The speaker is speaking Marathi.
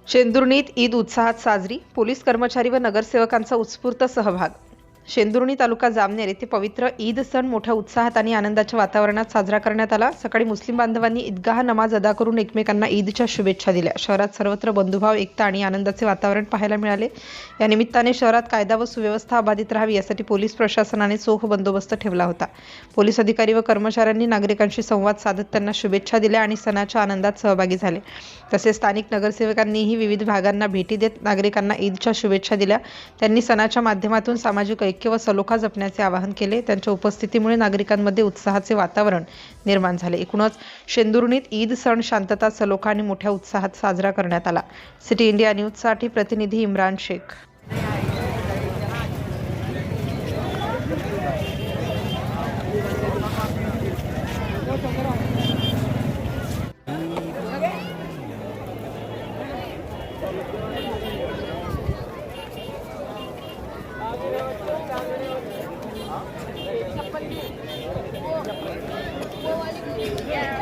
शेंदुर्णीत ईद उत्साहात साजरी, पोलीस कर्मचारी व नगरसेवकांचा उत्स्फूर्त सहभाग। शेंदुर्णी तालुका जामनेर येथे पवित्र ईद सण मोठ्या उत्साहात आणि आनंदाच्या वातावरणात साजरा करण्यात आला। सकाळी मुस्लिम बांधवांनी ईदगाह नमाज अदा करून एकमेकांना ईदच्या शुभेच्छा दिल्या। शहरात सर्वत्र बंधुभाव, एकता आणि आनंदाचे वातावरण पाहायला मिळाले। या निमित्ताने शहरात कायदा व सुव्यवस्था अबाधित राहावी यासाठी पोलीस प्रशासनाने चोख बंदोबस्त ठेवला होता। पोलीस अधिकारी व कर्मचाऱ्यांनी नागरिकांशी संवाद साधत त्यांना शुभेच्छा दिल्या आणि सणाच्या आनंदात सहभागी झाले। तसेच स्थानिक नगरसेवकांनीही विविध भागांना भेटी देत नागरिकांना ईदच्या शुभेच्छा दिल्या। त्यांनी सणाच्या माध्यमातून सामाजिक ऐक्य व सलोखा जपण्याचे आवाहन केले। त्यांच्या उपस्थितीमुळे नागरिकांमध्ये उत्साहाचे वातावरण निर्माण झाले। एकूणच शेंदुर्णीत ईद सण शांतता, सलोखा आणि मोठ्या उत्साहात साजरा करण्यात आला। सिटी इंडिया न्यूजसाठी प्रतिनिधी इम्रान शेख। Yeah.